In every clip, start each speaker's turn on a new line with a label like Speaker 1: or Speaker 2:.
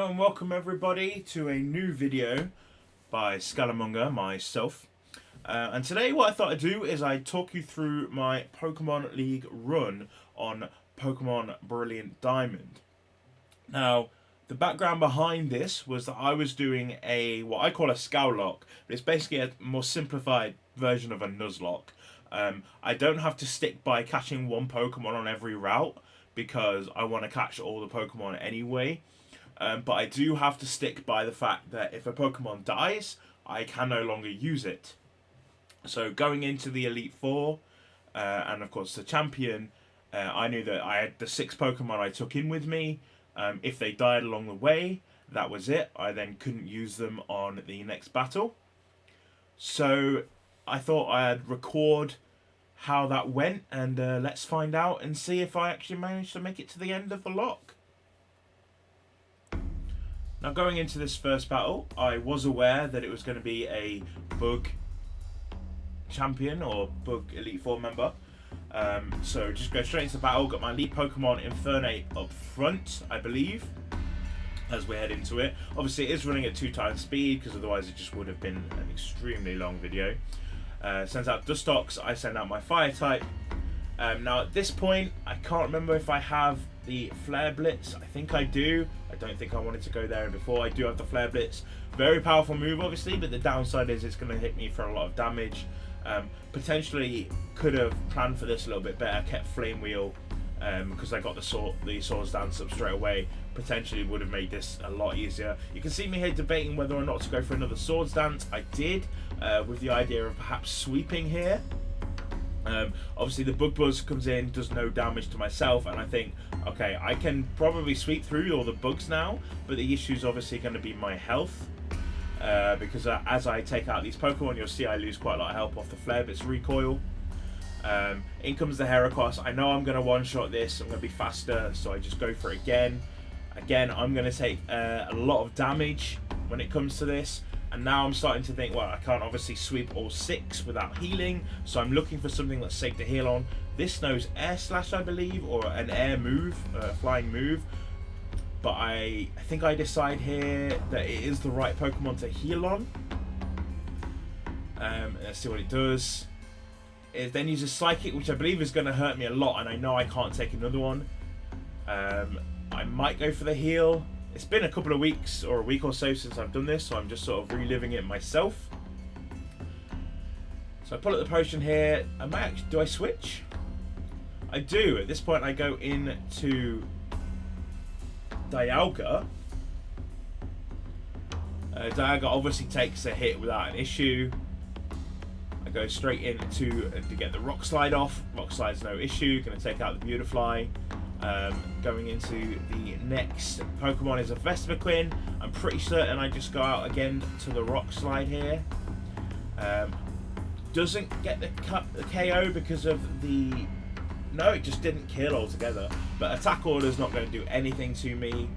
Speaker 1: Hello and welcome everybody to a new video by Scal myself. And today what I thought I'd do is I'd talk you through my Pokemon League run on Pokemon Brilliant Diamond. Now, the background behind this was that I was doing what I call a Scal Lock, but it's basically a more simplified version of a Nuzlocke. I don't have to stick by catching one Pokemon on every route because I want to catch all the Pokemon anyway. But I do have to stick by the fact that if a Pokemon dies, I can no longer use it. So going into the Elite Four, and of course the Champion, I knew that I had the 6 Pokemon I took in with me. If they died along the way, that was it. I then couldn't use them on the next battle. So I thought I'd record how that went, and let's find out and see if I actually managed to make it to the end of the lock. Now, going into this first battle, I was aware that it was going to be a bug champion or bug Elite Four member. So just go straight into battle. Got my lead Pokemon Infernape up front, I believe, as we head into it. Obviously, it is running at 2 times speed because otherwise it just would have been an extremely long video. Sends out Dustox. I send out my Fire type. Now, at this point, I can't remember if I have the Flare Blitz. I think I do. I don't think I wanted to go there before. I do have the Flare Blitz. Very powerful move, obviously, but the downside is it's going to hit me for a lot of damage. Potentially could have planned for this a little bit better, kept Flame Wheel, because I got the Swords Dance up straight away. Potentially would have made this a lot easier. You can see me here debating whether or not to go for another Swords Dance. I did, with the idea of perhaps sweeping here. Obviously the Bug Buzz comes in, does no damage to myself, and I think, okay, I can probably sweep through all the bugs now, but the issue is obviously going to be my health, because as I take out these Pokemon, you'll see I lose quite a lot of health off the Flare Blitz recoil. In comes the Heracross. I know I'm going to one-shot this, I'm going to be faster, so I just go for it again. Again, I'm going to take a lot of damage when it comes to this. And now I'm starting to think, well, I can't obviously sweep all 6 without healing, so I'm looking for something that's safe to heal on. This knows Air Slash, I believe, or an air move, flying move. But I think I decide here that it is the right Pokemon to heal on. Let's see what it does. It then uses Psychic, which I believe is going to hurt me a lot, and I know I can't take another one. I might go for the heal. It's been a couple of weeks or a week or so since I've done this, so I'm just sort of reliving it myself. So I pull out the potion here. Do I switch? I do. At this point I go into Dialga. Dialga obviously takes a hit without an issue. I go straight into to get the Rock Slide off. Rock Slide's no issue. Going to take out the Beautifly. Going into the next Pokemon is a Vespiquen. I'm pretty certain I just go out again to the Rock Slide here. Doesn't get the KO because of the... No, it just didn't kill altogether. But Attack Order's not going to do anything to me.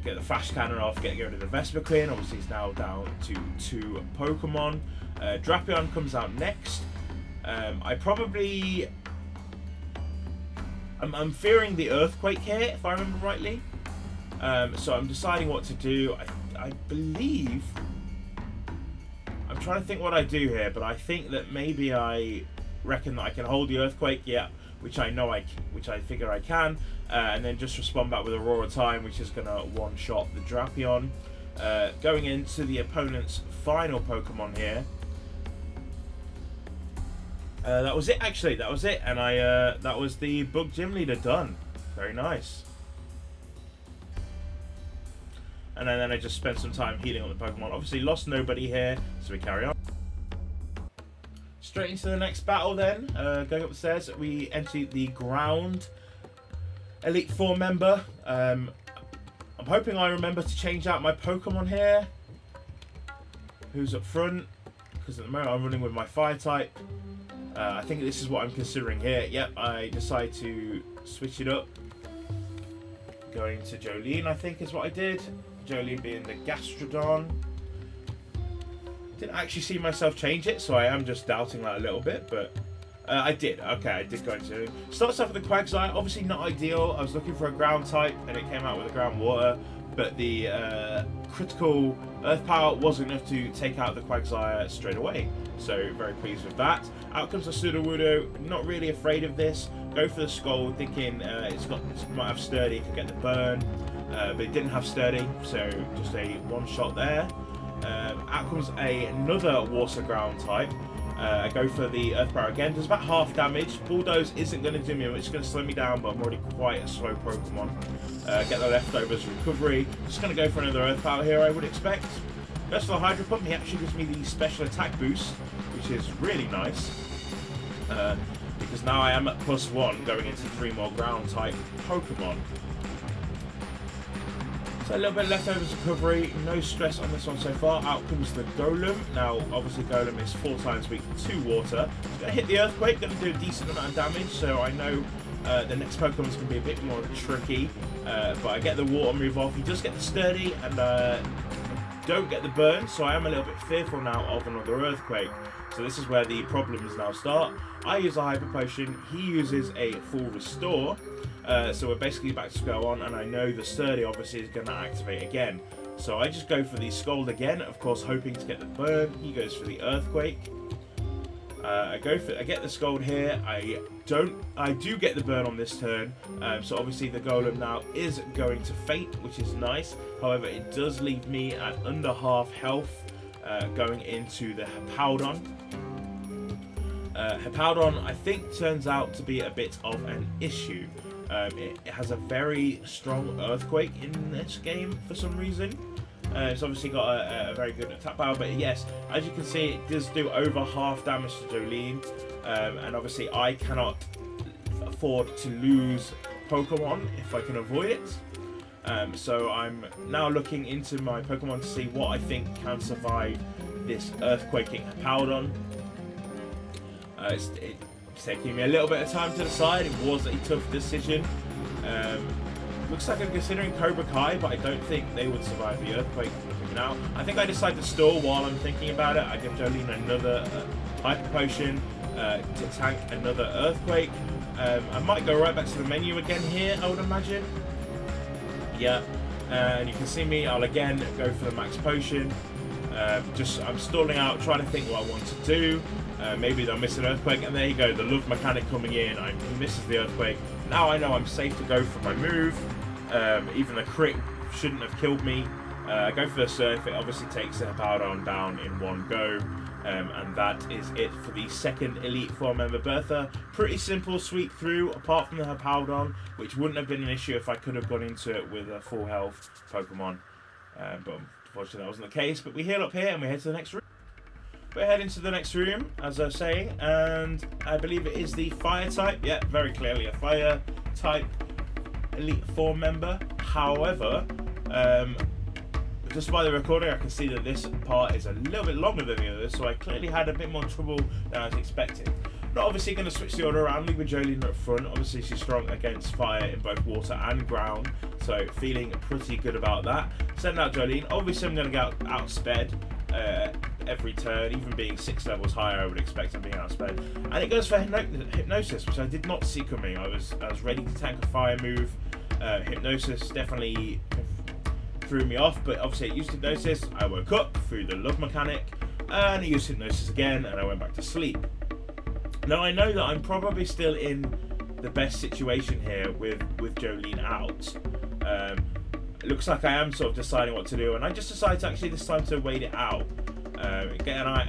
Speaker 1: Get the Flash Cannon off, get rid of the Vespiquen. Obviously it's now down to 2 Pokemon. Drapion comes out next. I'm fearing the Earthquake here, if I remember rightly. So I'm deciding what to do. I believe... I'm trying to think what I do here, but I think that maybe I reckon that I can hold the Earthquake, yeah, which I figure I can, and then just respond back with Aurora Time, which is going to one-shot the Drapion. Going into the opponent's final Pokemon here. That was it, actually. That was it, and that was the Bug Gym Leader done. Very nice. And then I just spent some time healing on the Pokemon. Obviously, lost nobody here, so we carry on. Straight into the next battle, then. Going up the stairs, we enter the Ground Elite Four member. I'm hoping I remember to change out my Pokemon here. Who's up front? Because at the moment I'm running with my Fire type. I think this is what I'm considering here. Yep, I decide to switch it up. Going to Jolene, I think is what I did. Jolene being the Gastrodon. Didn't actually see myself change it, so I am just doubting that a little bit, but I did. Okay, I did go into it. Starts off with the Quagsire. Obviously not ideal. I was looking for a ground type, and it came out with a ground water. but the critical Earth Power wasn't enough to take out the Quagsire straight away. So very pleased with that. Out comes the Sudowoodo, not really afraid of this. Go for the Skull, thinking it might have Sturdy, could get the burn, but it didn't have Sturdy, so just a one shot there. Out comes another Water Ground type. I go for the Earth Power again, does about half damage. Bulldoze isn't going to do me much, it's going to slow me down, but I'm already quite a slow Pokemon. Get the leftovers recovery. Just going to go for another Earth Power here, I would expect. Goes for the Hydro Pump, he actually gives me the special attack boost, which is really nice. Because now I am at +1 going into 3 more ground type Pokemon. So a little bit of leftovers recovery, no stress on this one so far. Out comes the Golem. Now obviously Golem is 4 times weak to water. It's going to hit the Earthquake, going to do a decent amount of damage, so I know the next Pokemon is going to be a bit more tricky. But I get the water move off. He does get the Sturdy and don't get the burn, so I am a little bit fearful now of another Earthquake. So this is where the problems now start. I use a Hyper Potion, he uses a full Restore. So we're basically back to square one, and I know the Sturdy obviously is going to activate again. So I just go for the Scald again, of course hoping to get the burn. He goes for the Earthquake. I get the Scald here. I do get the burn on this turn. So obviously the Golem now is going to Fate, which is nice. However, it does leave me at under half health going into the Hippowdon. Hippowdon, I think, turns out to be a bit of an issue. It has a very strong Earthquake in this game for some reason. It's obviously got a very good attack power, but yes, as you can see, it does do over half damage to Jolene, and obviously I cannot afford to lose Pokemon if I can avoid it. So I'm now looking into my Pokemon to see what I think can survive this Earthquaking Hippowdon. It's taking me a little bit of time to decide. It was a tough decision. Looks like I'm considering Cobra Kai, but I don't think they would survive the Earthquake now. I think I decide to stall while I'm thinking about it. I give Jolene another Hyper Potion to tank another Earthquake. I might go right back to the menu again here, I would imagine. Yeah, and you can see me, I'll again go for the Max Potion. I'm stalling out, trying to think what I want to do. Maybe they'll miss an Earthquake, and there you go, the Love Mechanic coming in. He misses the Earthquake. Now I know I'm safe to go for my move. Even the crit shouldn't have killed me. I go for the Surf. It obviously takes the Hippowdon down in one go. And that is it for the second Elite Four member Bertha. Pretty simple sweep through, apart from the Hippowdon, which wouldn't have been an issue if I could have gone into it with a full health Pokemon. But unfortunately that wasn't the case. But we heal up here and we head to the next room. We're heading to the next room, as I was saying, and I believe it is the Fire type. Yeah, very clearly a Fire type Elite Four member. However, just by the recording, I can see that this part is a little bit longer than the others, so I clearly had a bit more trouble than I was expecting. Not obviously going to switch the order around, leave Jolene up front. Obviously she's strong against fire in both water and ground, so feeling pretty good about that. Send out Jolene. Obviously I'm going to get outsped every turn, even being 6 levels higher I would expect I'm being outsped. And it goes for Hypnosis, which I did not see coming. I was ready to tank a fire move. Hypnosis definitely threw me off, but obviously it used Hypnosis. I woke up through the Love Mechanic, and it used Hypnosis again, and I went back to sleep. Now I know that I'm probably still in the best situation here with Jolene out. It looks like I am sort of deciding what to do, and I just decided to actually this time to wait it out.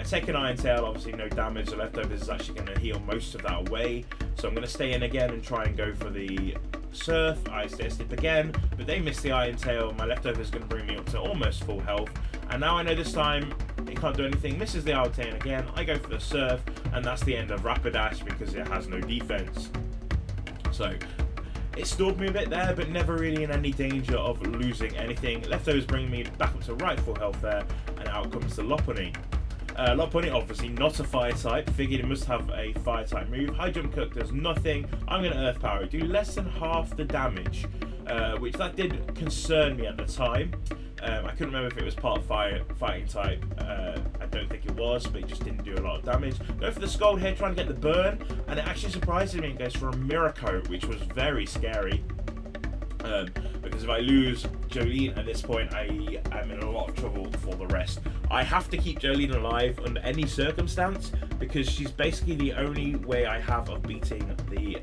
Speaker 1: Take an Iron Tail, obviously no damage. The leftovers is actually going to heal most of that away, so I'm going to stay in again and try and go for the Surf. I stay a Slip again, but they miss the Iron Tail. My leftover is going to bring me up to almost full health, and now I know this time it can't do anything. Misses the Iron Tail again. I go for the Surf, and that's the end of Rapidash because it has no defense. So it stalled me a bit there, but never really in any danger of losing anything. Leftovers bring me back up to right full health there, and out comes the Lopunny. Lopunny, obviously not a fire type. Figured it must have a fire type move. High Jump Cook does nothing. I'm going to Earth Power it. Do less than half the damage, which that did concern me at the time. I couldn't remember if it was part of fighting type. I don't think it was, but it just didn't do a lot of damage. Go for the Scald here, trying to get the burn, and it actually surprises me and goes for a Mirror Coat, which was very scary. Because if I lose Jolene at this point, I am in a lot of trouble for the rest. I have to keep Jolene alive under any circumstance because she's basically the only way I have of beating the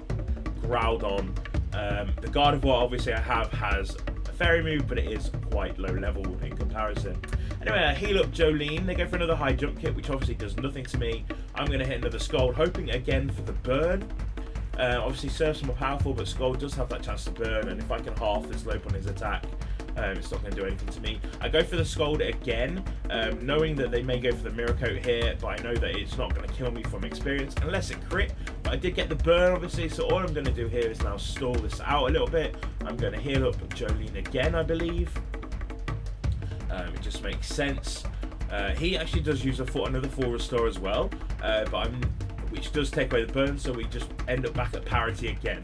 Speaker 1: Groudon. The Gardevoir, obviously, I have has a fairy move, but it is quite low level in comparison. Anyway, I heal up Jolene. They go for another high jump kit, which obviously does nothing to me. I'm going to hit another Scald, hoping again for the burn. Obviously, Surf's more powerful, but Scald does have that chance to burn, and if I can half the slope on his attack, it's not going to do anything to me. I go for the Scald again, knowing that they may go for the Mirror Coat here, but I know that it's not going to kill me from experience, unless it crit. But I did get the burn, obviously, so all I'm going to do here is now stall this out a little bit. I'm going to heal up Jolene again, I believe. It just makes sense. He actually does use another full restore as well, which does take away the burn, so we just end up back at parity again.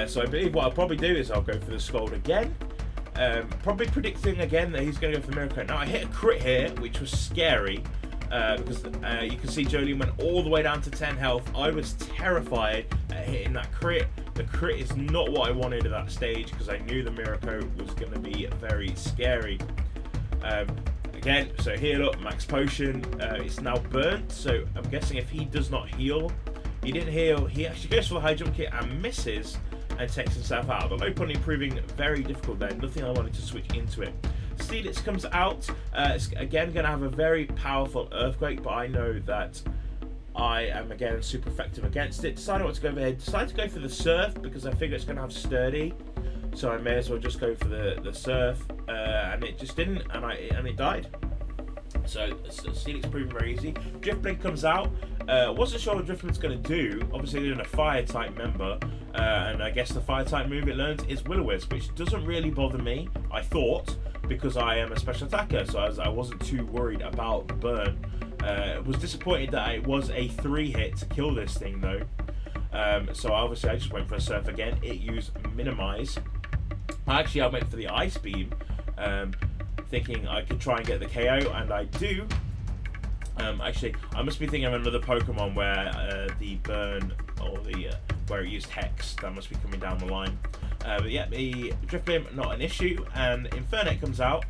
Speaker 1: So I believe what I'll probably do is I'll go for the Scald again. Probably predicting again that he's going to go for the Mirror Coat. Now I hit a crit here, which was scary, because you can see Jolene went all the way down to 10 health. I was terrified at hitting that crit. The crit is not what I wanted at that stage because I knew the Mirror Coat was going to be very scary. Again, so heal up, max potion. It's now burnt, so I'm guessing if he does not heal, he didn't heal, he actually goes for the high jump kit and misses and takes himself out. But low pony proving very difficult there. Nothing I wanted to switch into it. Steelix comes out. It's again going to have a very powerful Earthquake, but I know that I am again super effective against it. Decided what to go over here. Decided to go for the Surf because I figure it's going to have Sturdy. So I may as well just go for the Surf, and it just didn't, and it died. So Steelix proving very easy. Driftblink comes out. Wasn't sure what Driftblink's going to do. Obviously, they're in a Fire type member, and I guess the Fire type move it learns is Will-O-Wisp, which doesn't really bother me. I thought because I am a special attacker, so I wasn't too worried about the burn. Was disappointed that it was a 3-hit to kill this thing though. So obviously I just went for a Surf again. It used Minimize. Actually, I went for the Ice Beam, thinking I could try and get the KO, and I do. Actually, I must be thinking of another Pokemon where the burn or where it used Hex. That must be coming down the line. But yeah, the Drift Beam not an issue, and Infernape comes out.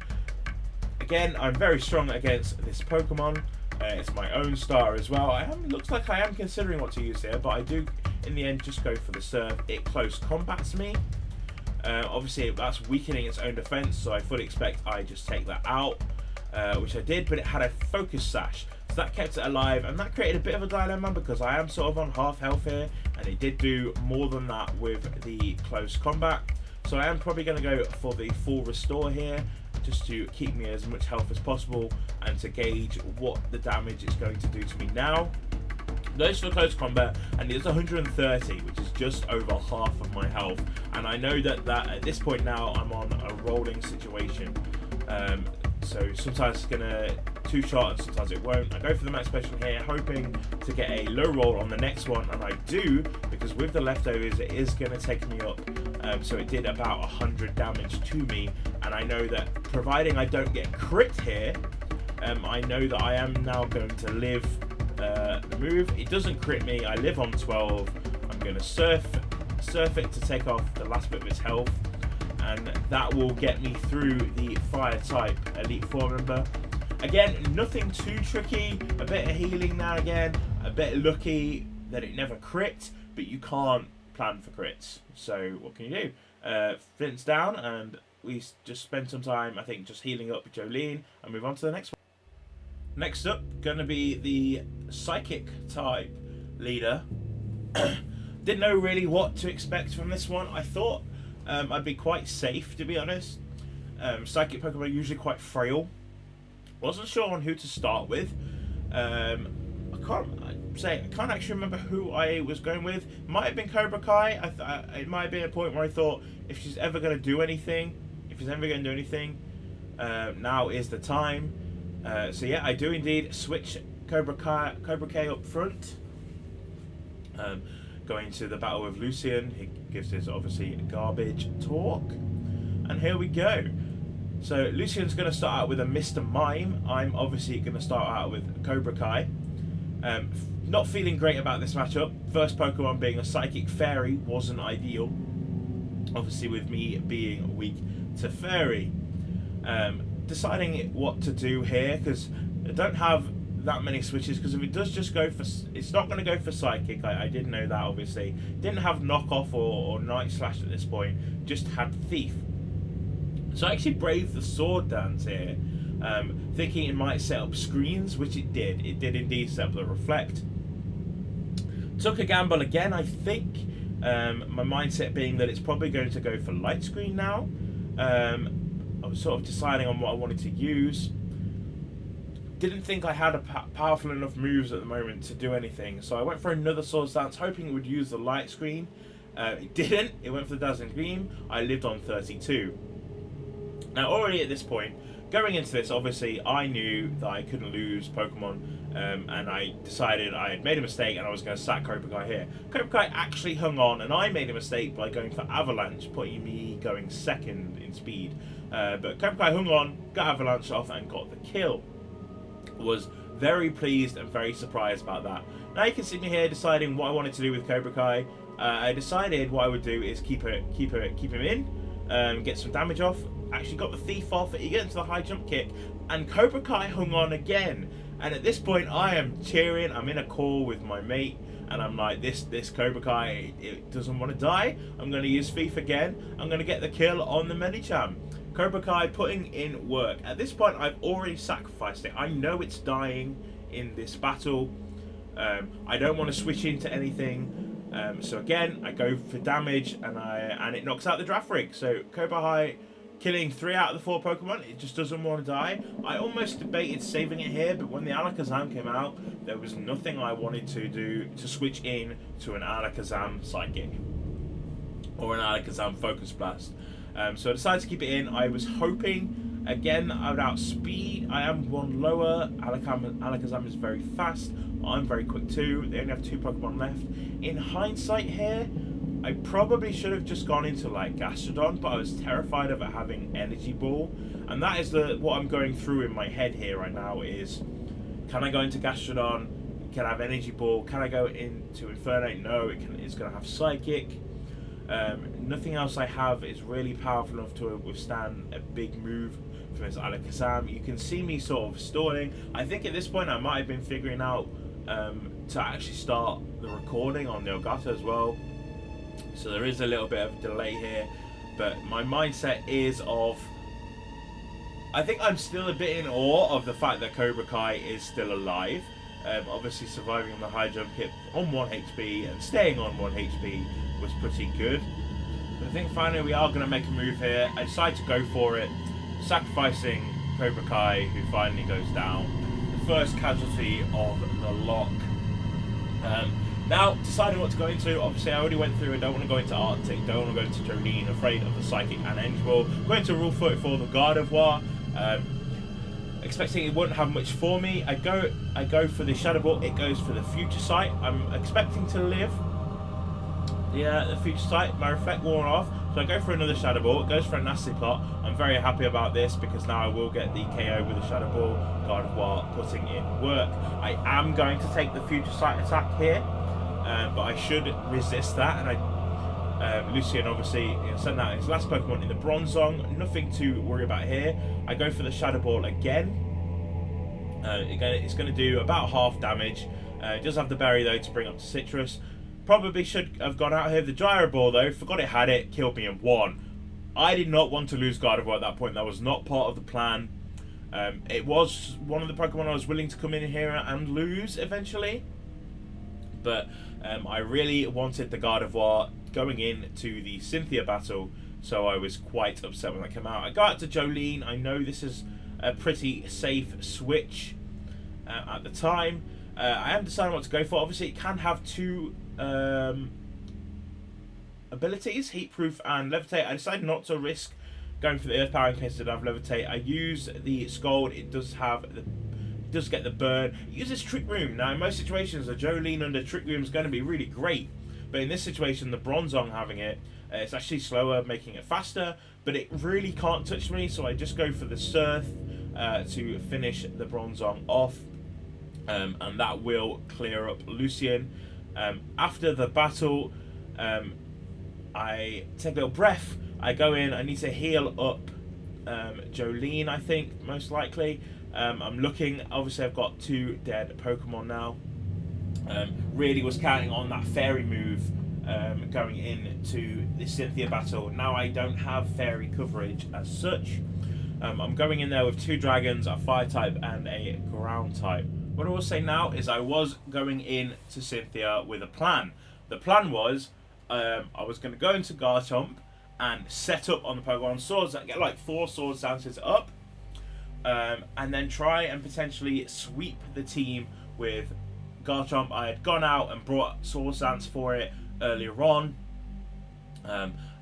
Speaker 1: Again, I'm very strong against this Pokemon. It's my own star as well. Looks like I am considering what to use here, but I do in the end just go for the Surf. It close combats me. Obviously that's weakening its own defense, so I fully expect I just take that out, which I did, but it had a Focus Sash, so that kept it alive, and that created a bit of a dilemma because I am sort of on half health here, and it did do more than that with the close combat. So I am probably going to go for the full restore here, just to keep me as much health as possible and to gauge what the damage is going to do to me now. Goes for close combat, and it's 130, which is just over half of my health. And I know that at this point now I'm on a rolling situation. So sometimes it's gonna two-shot and sometimes it won't. I go for the max potion here, hoping to get a low roll on the next one, and I do, because with the leftovers it is gonna take me up. So it did about 100 damage to me, and I know that providing I don't get crit here, I know that I am now going to live the move. It doesn't crit me, I live on 12. I'm going to surf it to take off the last bit of its health, and that will get me through the Fire type Elite Four member. Again, nothing too tricky, a bit of healing now and again, a bit lucky that it never crit, but you can't plan for crits, so what can you do? Flint's down, and we just spend some time, I think, just healing up Jolene and move on to the next one. Next up, going to be the Psychic type leader. Didn't know really what to expect from this one. I thought I'd be quite safe, to be honest. Psychic Pokemon are usually quite frail. Wasn't sure on who to start with. I can't actually remember who I was going with. Might have been Cobra Kai. It might have been a point where I thought if she's ever going to do anything, now is the time. So yeah, I do indeed switch Cobra K up front. Going to the battle with Lucian, he gives his obviously garbage talk, and here we go. So Lucian's going to start out with a Mr. Mime. I'm obviously going to start out with Cobra Kai. Not feeling great about this matchup. First Pokemon being a Psychic Fairy wasn't ideal. Obviously with me being weak to Fairy. Deciding what to do here, because I don't have that many switches, because if it does just go for, it's not going to go for Psychic. I did know that, obviously. Didn't have Knockoff or Night Slash at this point, just had Thief. So I actually braved the Sword Dance here, thinking it might set up screens, which it did. It did indeed set up the Reflect. Took a gamble again, I think. My mindset being that it's probably going to go for Light Screen now. I was sort of deciding on what I wanted to use. Didn't think I had a powerful enough moves at the moment to do anything, so I went for another Sword Dance, hoping it would use the Light Screen. It didn't. It went for the Dazzling Gleam. I lived on 32. Now, already at this point, going into this, obviously, I knew that I couldn't lose Pokemon, and I decided I had made a mistake and I was going to sack Cobra Kai here. Cobra Kai actually hung on, and I made a mistake by going for Avalanche, putting me going second in speed. But Cobra Kai hung on, got Avalanche off, and got the kill. Was very pleased and very surprised about that. Now you can see me here deciding what I wanted to do with Cobra Kai. I decided what I would do is keep him in, get some damage off. Actually got the Thief off, he gets into the high jump kick, and Cobra Kai hung on again. And at this point I am cheering, I'm in a call with my mate, and I'm like, this Cobra Kai, it doesn't want to die. I'm going to use Thief again, I'm going to get the kill on the Medicham. Cobra Kai putting in work. At this point I've already sacrificed it. I know it's dying in this battle. I don't want to switch into anything. So again, I go for damage, and it knocks out the Draft Rig. So Cobra Kai killing 3 out of the 4 Pokemon. It just doesn't want to die. I almost debated saving it here, but when the Alakazam came out, there was nothing I wanted to do to switch in to an Alakazam Psychic or an Alakazam Focus Blast. So I decided to keep it in. I was hoping, again, I would outspeed. I am 1 lower. Alakazam is very fast. I'm very quick too. They only have 2 Pokemon left. In hindsight here, I probably should have just gone into like Gastrodon, but I was terrified of it having Energy Ball. And that is what I'm going through in my head here right now is, can I go into Gastrodon? Can I have Energy Ball? Can I go into Infernape? No, it's going to have Psychic. Nothing else I have is really powerful enough to withstand a big move from this Alakazam. You can see me sort of stalling. I think at this point I might have been figuring out to actually start the recording on the Elgato as well. So there is a little bit of delay here, but my mindset is of, I think I'm still a bit in awe of the fact that Cobra Kai is still alive. Obviously surviving on the high jump kick on 1 HP and staying on 1 HP was pretty good. But I think finally we are going to make a move here. I decide to go for it, sacrificing Cobra Kai, who finally goes down. The first casualty of the Locke. Now, deciding what to go into, obviously I already went through, I don't want to go into Arctic, don't want to go into Jolene, afraid of the Psychic and Energy Ball. Going to Rule 34, the Gardevoir, expecting it wouldn't have much for me. I go for the Shadow Ball, it goes for the Future Sight. I'm expecting to live the Future Sight, my Reflect wore off, so I go for another Shadow Ball, it goes for a Nasty Plot. I'm very happy about this because now I will get the KO with the Shadow Ball, Gardevoir putting in work. I am going to take the Future Sight attack here. But I should resist that, and Lucien obviously sent out his last Pokemon in the Bronzong. Nothing to worry about here. I go for the Shadow Ball again. It's going to do about half damage. It does have the berry though to bring up to Citrus. Probably should have gone out here. The Gyro Ball though, forgot it had it, killed me in 1. I did not want to lose Gardevoir at that point. That was not part of the plan. It was one of the Pokemon I was willing to come in here and lose eventually. But I really wanted the Gardevoir going into the Cynthia battle, so I was quite upset when that came out. I got to Jolene. I know this is a pretty safe switch at the time. I am deciding what to go for. Obviously, it can have 2 abilities, Heatproof and Levitate. I decided not to risk going for the Earth Power in case it did have Levitate. I use the Scald. It does have the... does get the burn. It uses Trick Room. Now in most situations a Jolene under Trick Room is going to be really great, but in this situation the Bronzong having it, it's actually slower, making it faster, but it really can't touch me, so I just go for the Surf to finish the Bronzong off, and that will clear up Lucien. After the battle, I take a little breath. I go in. I need to heal up Jolene, I think, most likely. I'm looking. Obviously, I've got 2 dead Pokemon now. Really was counting on that fairy move going into the Cynthia battle. Now I don't have fairy coverage as such. I'm going in there with 2 dragons, a fire type and a ground type. What I will say now is I was going in to Cynthia with a plan. The plan was I was going to go into Garchomp and set up on the Pokemon Swords and get like 4 Swords Dances up, and then try and potentially sweep the team with Garchomp. I had gone out and brought Swords Dance for it earlier on,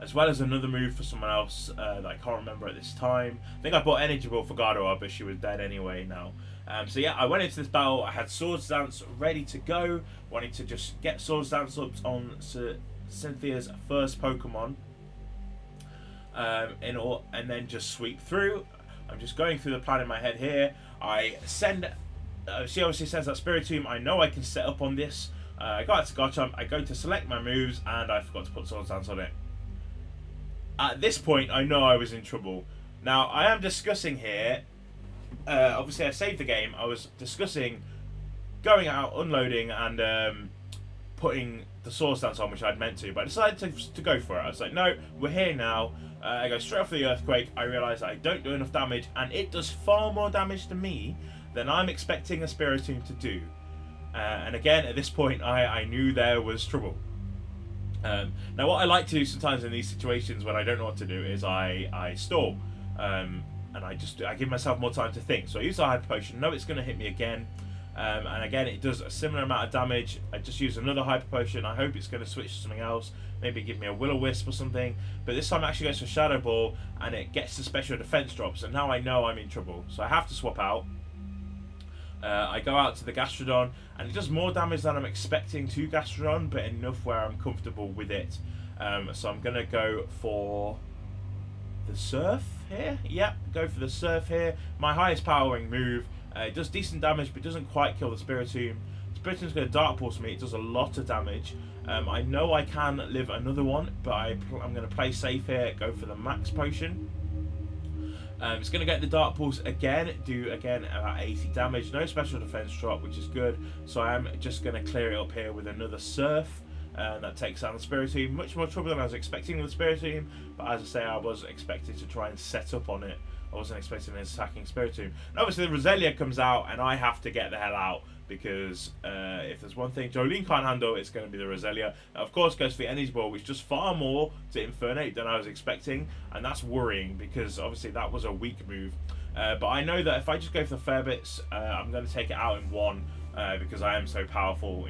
Speaker 1: as well as another move for someone else that I can't remember at this time. I think I bought Energy Ball for Gardevoir, but she was dead anyway now. So yeah, I went into this battle. I had Swords Dance ready to go, wanting to just get Swords Dance up on Cynthia's first Pokemon, and then just sweep through. I'm just going through the plan in my head here. I send. She obviously sends that Spiritomb. I know I can set up on this. I got to Garchomp. I go to select my moves, and I forgot to put Swords Dance on it. At this point, I know I was in trouble. Now, I am discussing here. Obviously, I saved the game. I was discussing going out, unloading, and putting the Swords Dance on, which I'd meant to, but I decided to go for it. I was like, no, we're here now. I go straight off the Earthquake. I realise I don't do enough damage, and it does far more damage to me than I'm expecting a Spiritomb to do. And again, at this point, I knew there was trouble. Now, what I like to do sometimes in these situations when I don't know what to do is I stall. And I give myself more time to think. So I use the Hyper Potion. Know it's going to hit me again. And again, it does a similar amount of damage. I just use another Hyper Potion. I hope it's going to switch to something else. Maybe give me a Will-O-Wisp or something. But this time it actually goes for Shadow Ball, and it gets the special defense drops. And now I know I'm in trouble. So I have to swap out. I go out to the Gastrodon, and it does more damage than I'm expecting to Gastrodon, but enough where I'm comfortable with it. So I'm going to go for the Surf here. Yep, go for the Surf here. My highest powering move. It does decent damage, but doesn't quite kill the Spiritomb. Spiritomb's going to Dark Pulse me. It does a lot of damage. I know I can live another one, but I'm going to play safe here. Go for the Max Potion. It's going to get the Dark Pulse again, do again about 80 damage. No special defense drop, which is good. So I am just going to clear it up here with another Surf. That takes down the Spiritomb. Much more trouble than I was expecting with the Spiritomb, but as I say, I was expecting to try and set up on it. I wasn't expecting an attacking Spiritomb. And obviously the Roselia comes out, and I have to get the hell out, because if there's one thing Jolene can't handle, it's going to be the Roselia. Now, of course, goes for the Energy Ball, which does far more to Infernate than I was expecting, and that's worrying, because obviously that was a weak move. But I know that if I just go for the Fairbits, I'm going to take it out in one, because I am so powerful.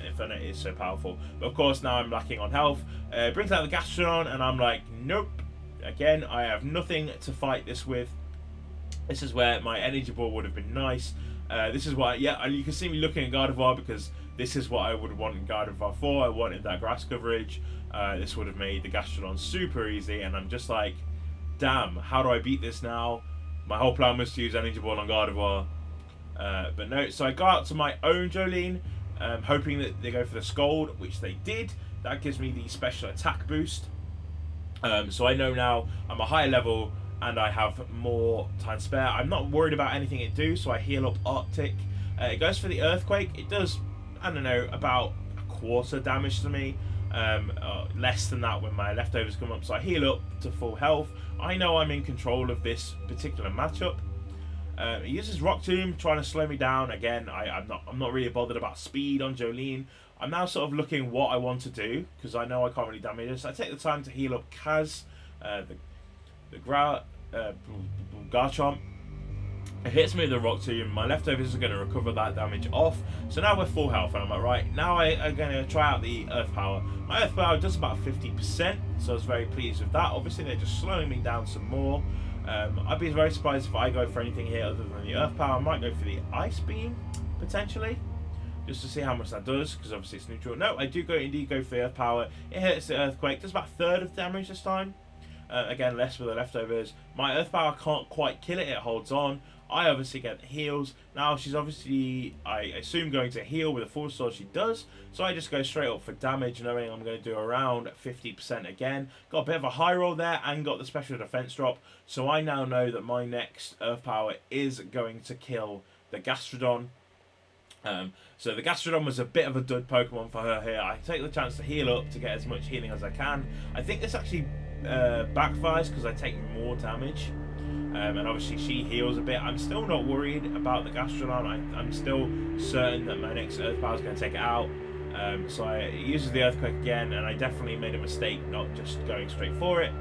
Speaker 1: Infernate is so powerful. But of course, now I'm lacking on health. Brings out the Gastrodon, and I'm like, nope. Again, I have nothing to fight this with. This is where my Energy Ball would have been nice. This is why, yeah, you can see me looking at Gardevoir, because this is what I would want in Gardevoir 4. I wanted that grass coverage. This would have made the Gastrodon super easy, and I'm just like, damn, how do I beat this now? My whole plan was to use Energy Ball on Gardevoir. But no, so I go out to my own Jolene, hoping that they go for the Scold, which they did. That gives me the special attack boost. So I know now I'm a higher level and I have more time spare. I'm not worried about anything it do, so I heal up Arctic. It goes for the Earthquake. It does, I don't know, about a quarter damage to me. Less than that when my leftovers come up, so I heal up to full health. I know I'm in control of this particular matchup. He uses Rock Tomb, trying to slow me down. Again, I'm not really bothered about speed on Jolene. I'm now sort of looking what I want to do, because I know I can't really damage this. I take the time to heal up Kaz, the Garchomp. It hits me with the Rock Tomb. My leftovers are going to recover that damage off. So now we're full health, and I'm like, right, now I'm going to try out the Earth Power. My Earth Power does about 50%, so I was very pleased with that. Obviously, they're just slowing me down some more. I'd be very surprised if I go for anything here other than the Earth Power. I might go for the Ice Beam, potentially, just to see how much that does, because obviously it's neutral. No, I do indeed go for the Earth Power. It hits the Earthquake, does about a third of damage this time. Again, less for the leftovers. My Earth Power can't quite kill it, it holds on. I obviously get the heals. Now she's obviously, I assume, going to heal with a full sword. She does. So I just go straight up for damage, knowing I'm going to do around 50% again. Got a bit of a high roll there and got the special defense drop. So I now know that my next Earth Power is going to kill the Gastrodon. So the Gastrodon was a bit of a dud Pokemon for her here. I take the chance to heal up to get as much healing as I can. I think this actually backfires because I take more damage. And obviously she heals a bit. I'm still not worried about the Gastrodon. I'm still certain that my next Earth Power is going to take it out. So it uses the Earthquake again, and I definitely made a mistake not just going straight for it,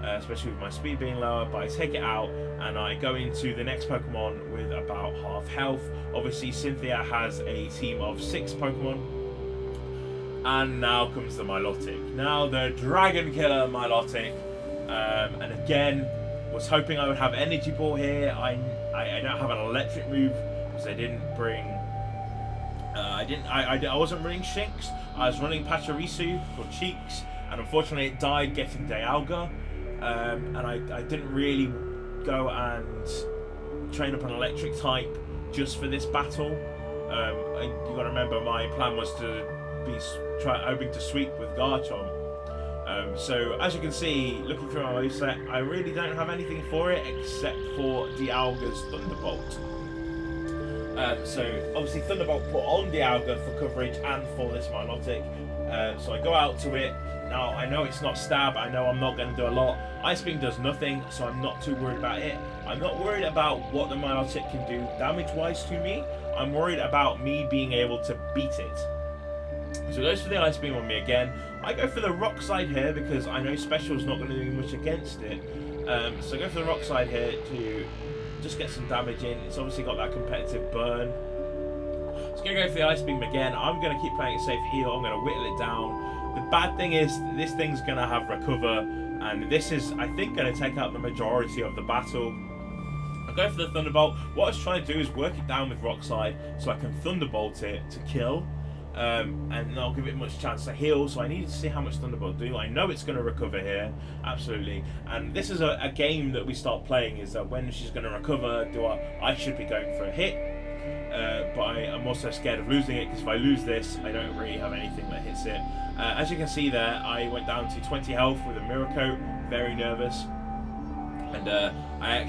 Speaker 1: especially with my speed being lower. But I take it out, and I go into the next Pokemon with about half health. Obviously Cynthia has a team of 6 Pokemon. And now comes the Milotic. Now the Dragon Killer Milotic. And again, was hoping I would have Energy Ball here. I don't have an electric move because I didn't bring. I wasn't running Shinx. I was running Pachirisu for Cheeks, and unfortunately it died getting Dialga. And I didn't really go and train up an electric type just for this battle. You gotta remember my plan was to be hoping to sweep with Garchomp. So as you can see, looking through my moveset, I really don't have anything for it except for Dialga's Thunderbolt. So obviously Thunderbolt put on Dialga for coverage and for this Milotic. So I go out to it. Now I know it's not stab, I know I'm not going to do a lot. Ice Beam does nothing, so I'm not too worried about it. I'm not worried about what the Milotic can do damage wise to me. I'm worried about me being able to beat it. So it goes for the Ice Beam on me again. I go for the Rock Slide here because I know Special's not going to do much against it. So I go for the Rock Slide here to just get some damage in. It's obviously got that competitive burn. It's going to go for the Ice Beam again. I'm going to keep playing a safe heal. I'm going to whittle it down. The bad thing is this thing's going to have Recover, and this is, I think, going to take out the majority of the battle. I go for the Thunderbolt. What I was trying to do is work it down with Rock Slide so I can Thunderbolt it to kill. And I'll give it much chance to heal, so I needed to see how much Thunderbolt do. I know it's going to recover here, absolutely. And this is a game that we start playing, is that when she's going to recover, I should be going for a hit. But I'm also scared of losing it, because if I lose this, I don't really have anything that hits it. As you can see there, I went down to 20 health with a Mirror Coat, very nervous. And I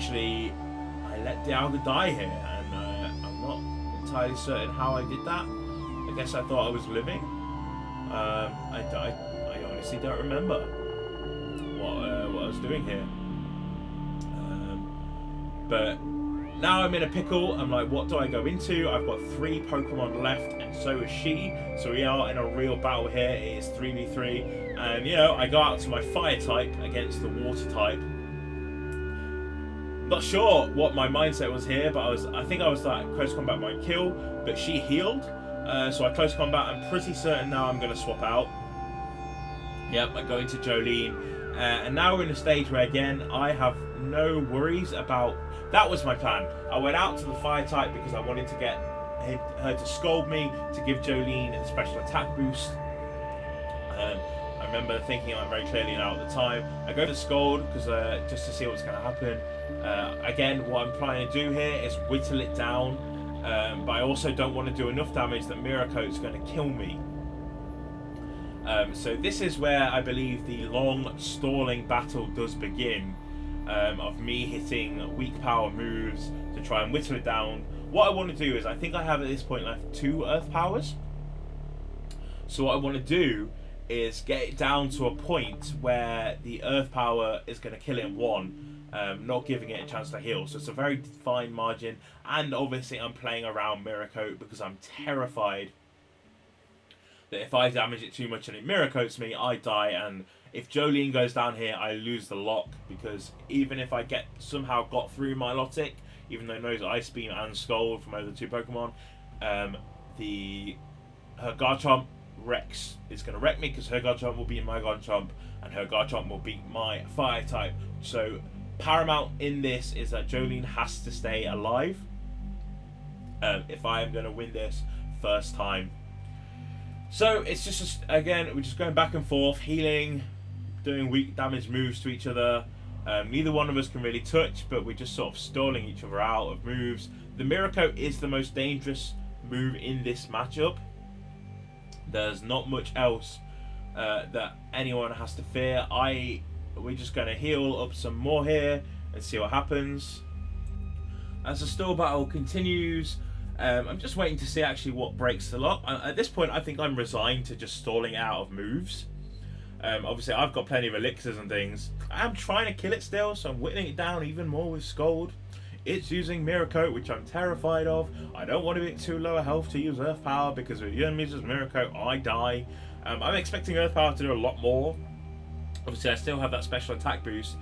Speaker 1: let Dialga die here, and I'm not entirely certain how I did that. I guess I thought I was living. I honestly don't remember what I was doing here. But now I'm in a pickle. I'm like, what do I go into? I've got 3 Pokemon left, and so is she. So we are in a real battle here. It is 3v3, and you know, I go out to my Fire type against the Water type. Not sure what my mindset was here, but I think I was like, close combat might kill, but she healed. So I close combat. I'm pretty certain now I'm going to swap out. Yep, I go into Jolene. And now we're in a stage where, again, I have no worries about... That was my plan. I went out to the Fire type because I wanted to get her to scold me, to give Jolene a special attack boost. I remember thinking that very clearly now at the time. I go to Scold because just to see what's going to happen. Again, what I'm trying to do here is whittle it down. But I also don't want to do enough damage that Mirror Coat's going to kill me. So this is where I believe the long stalling battle does begin, of me hitting weak power moves to try and whittle it down. What I want to do is, I think I have at this point left 2 Earth Powers. So what I want to do is get it down to a point where the Earth Power is going to kill it in 1. Not giving it a chance to heal. So it's a very fine margin, and obviously I'm playing around Mirror Coat because I'm terrified that if I damage it too much and it Mirror Coats me, I die, and if Jolene goes down here, I lose the lock, because even if I somehow got through Milotic, even though it knows Ice Beam and Scold from other 2 Pokemon, her Garchomp wrecks. It's going to wreck me because her Garchomp will beat my Garchomp, and her Garchomp will beat my Fire type. So paramount in this is that Jolene has to stay alive if I am going to win this first time. So it's just again, we're just going back and forth, healing, doing weak damage moves to each other. Neither one of us can really touch, but we're just sort of stalling each other out of moves. The Miracle is the most dangerous move in this matchup. There's not much else that anyone has to fear. We're just going to heal up some more here and see what happens. As the stall battle continues, I'm just waiting to see actually what breaks the lock. At this point, I think I'm resigned to just stalling out of moves. Obviously, I've got plenty of elixirs and things. I'm trying to kill it still, so I'm whittling it down even more with Scold. It's using Mirror Coat, which I'm terrified of. I don't want to be at too low a health to use Earth Power, because if the enemy uses Mirror Coat, I die. I'm expecting Earth Power to do a lot more. Obviously, I still have that special attack boost,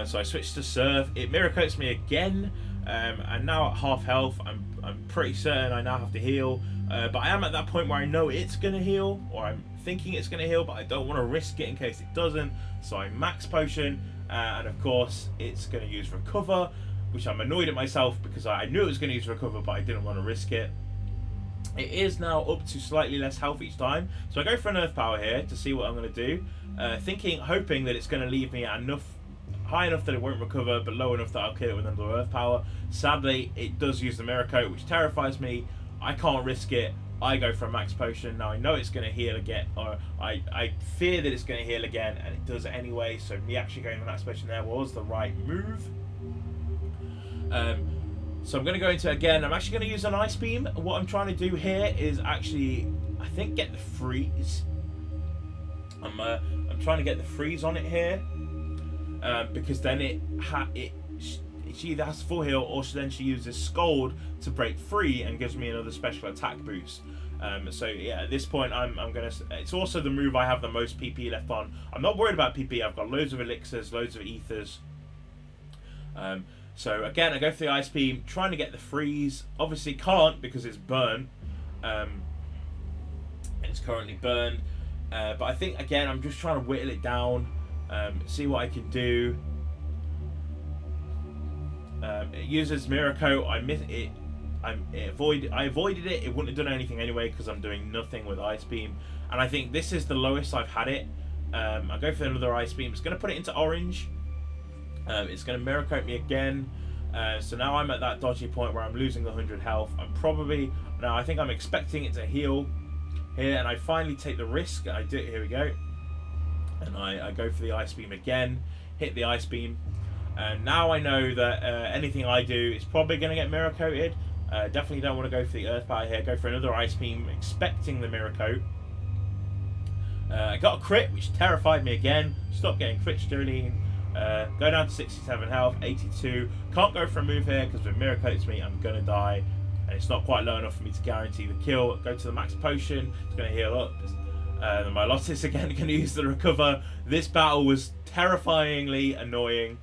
Speaker 1: so I switched to Surf. It Mirror Coats me again, and now at half health, I'm pretty certain I now have to heal. But I am at that point where I know it's going to heal, or I'm thinking it's going to heal, but I don't want to risk it in case it doesn't. So I max potion, and of course it's going to use Recover, which I'm annoyed at myself because I knew it was going to use Recover, but I didn't want to risk it. It is now up to slightly less health each time, so I go for an Earth Power here to see what I'm going to do, hoping that it's going to leave me at high enough that it won't recover, but low enough that I'll kill it with another Earth Power. Sadly, it does use the Mirror Coat, which terrifies me. I can't risk it. I go for a max potion. Now I know it's going to heal again, or I fear that it's going to heal again, and it does anyway, so me actually going for max potion there was the right move. So I'm going to go into it again. I'm actually going to use an Ice Beam. What I'm trying to do here is actually, I think, get the freeze. I'm trying to get the freeze on it here, because then she either has full heal, or then she uses Scold to break free and gives me another special attack boost. So yeah, at this point I'm gonna. It's also the move I have the most PP left on. I'm not worried about PP. I've got loads of elixirs, loads of ethers. So again, I go for the Ice Beam, trying to get the freeze. Obviously can't because it's burnt. It's currently burned. But I think again I'm just trying to whittle it down, see what I can do. It uses Mirror Coat. I miss it. I avoided it. It wouldn't have done anything anyway because I'm doing nothing with Ice Beam. And I think this is the lowest I've had it. I go for another Ice Beam. It's going to put it into orange. It's going to Mirror Coat me again. So now I'm at that dodgy point where I'm losing 100 health. I think I'm expecting it to heal here, and I finally take the risk. I do. Here we go. And I go for the Ice Beam again. Hit the Ice Beam. And now I know that anything I do is probably going to get Mirror Coated. Definitely don't want to go for the Earth Power here. Go for another Ice Beam, expecting the Mirror Coat. I got a crit, which terrified me again. Stop getting crits, Jolene. Go down to 67 health, 82. Can't go for a move here because if Mirror Coats me, I'm going to die. And it's not quite low enough for me to guarantee the kill. Go to the max potion. It's going to heal up. My Lotus again going to use the Recover. This battle was terrifyingly annoying.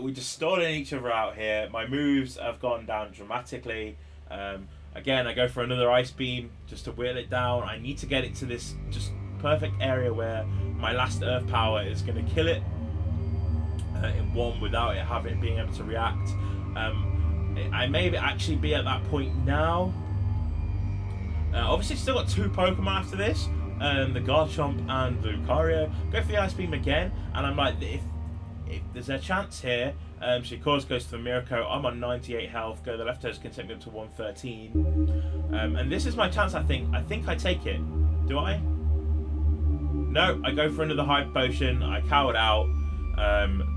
Speaker 1: We just stalling each other out here. My moves have gone down dramatically. Again, I go for another Ice Beam just to whittle it down. I need to get it to this just perfect area where my last Earth Power is going to kill it in one without it being able to react. I may actually be at that point now. Obviously, still got two Pokemon after this, the Garchomp and the Lucario. Go for the Ice Beam again, and I'm like, if there's a chance here, she of course goes to the Mirror Coat. I'm on 98 health. Go to the left toes can take me up to 113. And this is my chance. I think I take it. Do I? No, I go for another Hyper Potion. I cowered out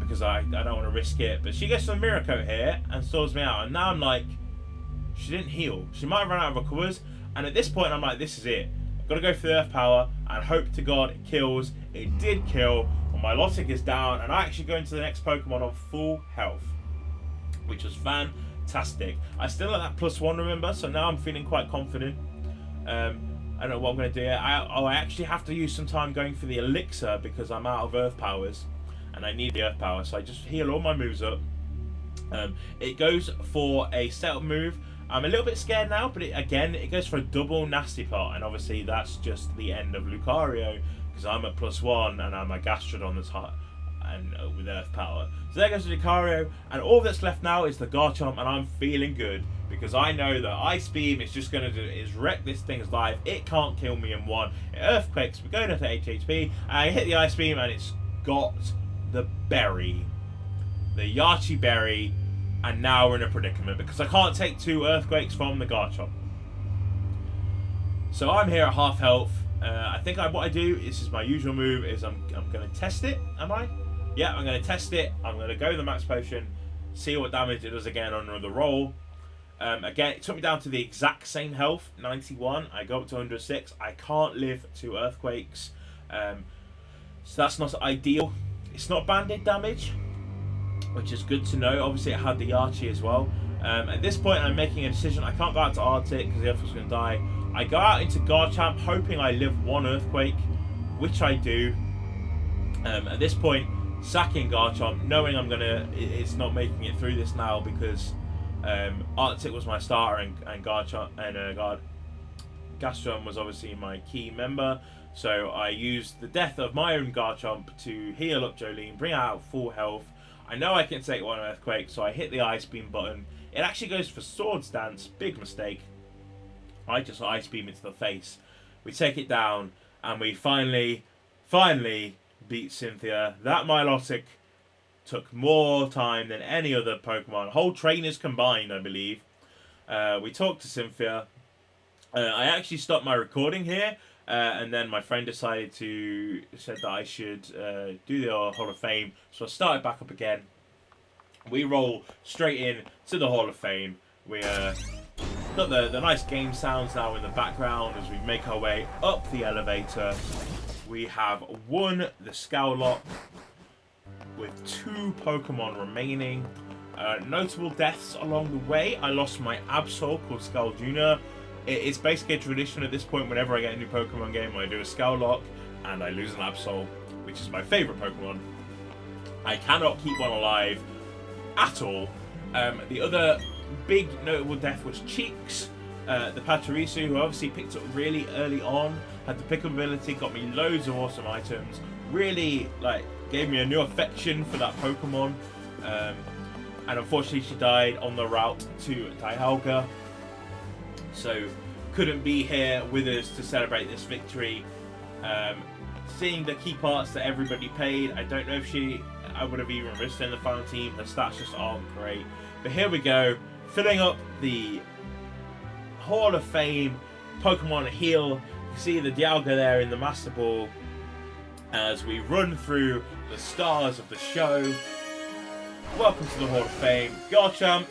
Speaker 1: because I don't want to risk it. But she gets to the Mirror Coat here and stalls me out. And now I'm like, she didn't heal. She might have run out of recovers. And at this point, I'm like, this is it. I've got to go for the Earth Power and hope to God it kills. It did kill. My Lotic is down, and I actually go into the next Pokemon on full health, which was fantastic. I still at that +1, remember, so now I'm feeling quite confident. I don't know what I'm going to do. I actually have to use some time going for the Elixir because I'm out of Earth Powers, and I need the Earth Power, so I just heal all my moves up. It goes for a setup move. I'm a little bit scared now, but it goes for a double Nasty Pot, and obviously that's just the end of Lucario. Because I'm at +1 and I'm a Gastrodon that's hot and with Earth Power. So there goes the Lucario, and all that's left now is the Garchomp, and I'm feeling good because I know that Ice Beam is just going to is wreck this thing's life. It can't kill me in one. It Earthquakes. We go down to HHP, and I hit the Ice Beam, and it's got the berry. The Yachi berry. And now we're in a predicament because I can't take 2 earthquakes from the Garchomp. So I'm here at half health. I think what I do is my usual move is I'm going to test it. Am I? Yeah, I'm going to test it. I'm going to go the max potion, see what damage it does again on another roll. Again, it took me down to the exact same health, 91. I go up to 106. I can't live 2 earthquakes. So that's not ideal. It's not banded damage, which is good to know. Obviously, it had the Yachi as well. At this point, I'm making a decision. I can't go out to Arctic because the Earthquake's going to die. I go out into Garchomp, hoping I live 1 Earthquake, which I do. At this point, sacking Garchomp, knowing it's not making it through this now because Arctic was my starter and Garchomp and Gastron was obviously my key member. So I used the death of my own Garchomp to heal up Jolene, bring out full health. I know I can take 1 Earthquake, so I hit the Ice Beam button. It actually goes for Swords Dance, big mistake. I just Ice Beam into the face. We take it down, and we finally beat Cynthia. That Milotic took more time than any other Pokemon. Whole trainers combined, I believe. We talked to Cynthia. I actually stopped my recording here, and then my friend said that I should do the Hall of Fame. So I started back up again. We roll straight in to the Hall of Fame. We got the nice game sounds now in the background as we make our way up the elevator. We have won the Scal Locke with 2 Pokemon remaining. Notable deaths along the way. I lost my Absol called Scal Jr. It's basically a tradition at this point whenever I get a new Pokemon game, I do a Scal Locke and I lose an Absol, which is my favourite Pokemon. I cannot keep one alive at all. The other big notable death was Cheeks, the Pachirisu, who obviously picked up really early on, had the pick ability, got me loads of awesome items, really gave me a new affection for that Pokemon. And unfortunately she died on the route to Dialga, so couldn't be here with us to celebrate this victory. Seeing the key parts that everybody paid, I don't know if I would have even risked in the final team. Her stats just aren't great. But here we go, filling up the Hall of Fame Pokemon Heal. You can see the Dialga there in the Master Ball as we run through the stars of the show. Welcome to the Hall of Fame. Garchomp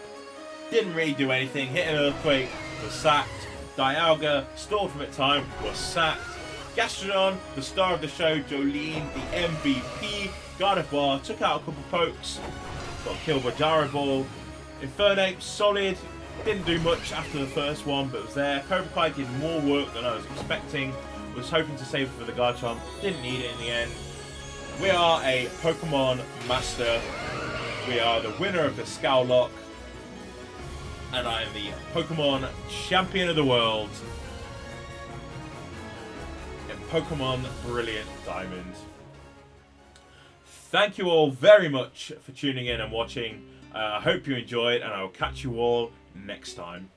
Speaker 1: didn't really do anything. Hit an Earthquake, was sacked. Dialga, stalled from its time, was sacked. Gastrodon, the star of the show, Jolene, the MVP. Gardevoir took out a couple pokes, got killed by Gyro Ball. Infernape, solid, didn't do much after the first one, but was there. Cobra Kai did more work than I was expecting. Was hoping to save it for the Garchomp, didn't need it in the end. We are a Pokemon Master. We are the winner of the Scal Locke. And I am the Pokemon Champion of the World in Pokemon Brilliant Diamond. Thank you all very much for tuning in and watching. I hope you enjoyed, and I will catch you all next time.